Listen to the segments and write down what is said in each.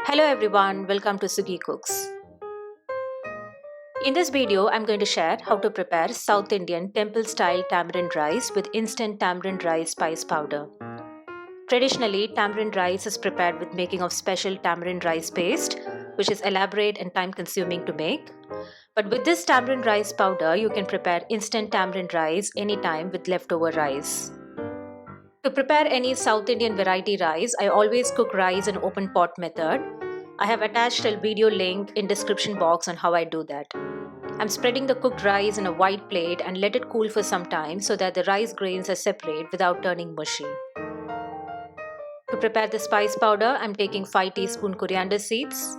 Hello everyone, welcome to Sugi Cooks. In this video, I'm going to share how to prepare South Indian temple-style tamarind rice with instant tamarind rice spice powder. Traditionally, tamarind rice is prepared with making of special tamarind rice paste, which is elaborate and time-consuming to make. But with this tamarind rice powder, you can prepare instant tamarind rice anytime with leftover rice. To prepare any South Indian variety rice, I always cook rice in open pot method. I have attached a video link in description box on how I do that. I'm spreading the cooked rice in a wide plate and let it cool for some time so that the rice grains are separate without turning mushy. To prepare the spice powder, I'm taking 5 teaspoon coriander seeds,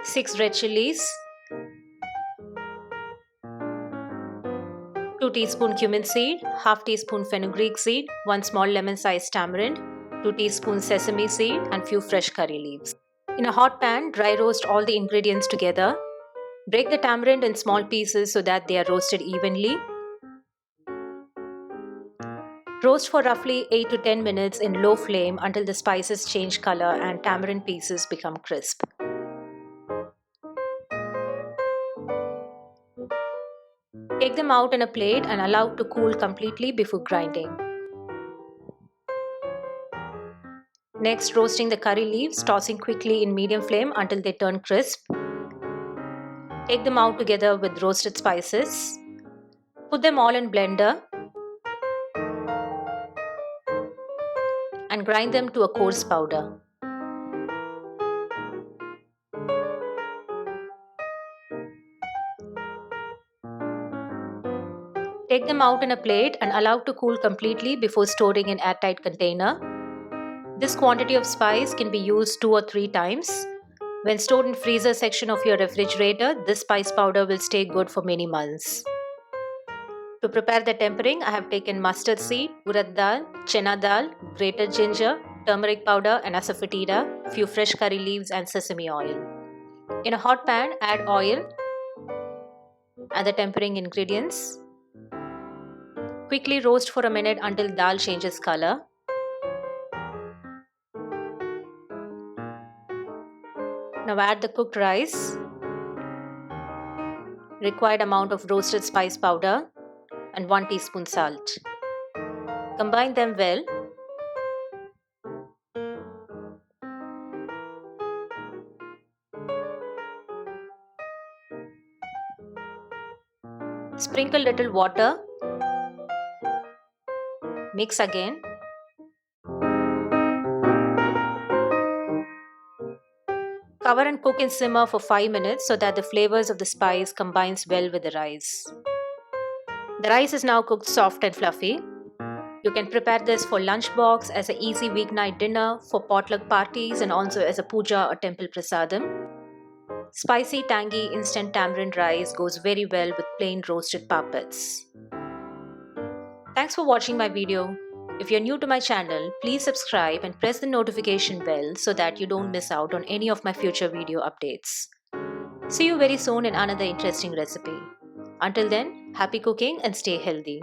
6 red chillies, 2 teaspoon cumin seed, half teaspoon fenugreek seed, 1 small lemon-sized tamarind, 2 teaspoons sesame seed and few fresh curry leaves. In a hot pan, dry roast all the ingredients together. Break the tamarind in small pieces so that they are roasted evenly. Roast for roughly 8 to 10 minutes in low flame until the spices change color and tamarind pieces become crisp. Take them out in a plate and allow to cool completely before grinding. Next, roasting the curry leaves, tossing quickly in medium flame until they turn crisp. Take them out together with roasted spices. Put them all in blender and grind them to a coarse powder. Take them out in a plate and allow to cool completely before storing in airtight container. This quantity of spice can be used 2 or 3 times. When stored in freezer section of your refrigerator, this spice powder will stay good for many months. To prepare the tempering, I have taken mustard seed, urad dal, chana dal, grated ginger, turmeric powder and asafoetida, few fresh curry leaves and sesame oil. In a hot pan, add oil and the tempering ingredients. Quickly roast for a minute until dal changes color. Now add the cooked rice, required amount of roasted spice powder and 1 teaspoon salt. Combine them well. Sprinkle little water. Mix again. Cover and cook in simmer for 5 minutes so that the flavors of the spice combines well with the rice. The rice is now cooked soft and fluffy. You can prepare this for lunchbox, as an easy weeknight dinner, for potluck parties and also as a puja or temple prasadam. Spicy, tangy, instant tamarind rice goes very well with plain roasted papads. Thanks for watching my video. If you're new to my channel, please subscribe and press the notification bell so that you don't miss out on any of my future video updates. See you very soon in another interesting recipe. Until then, happy cooking and stay healthy.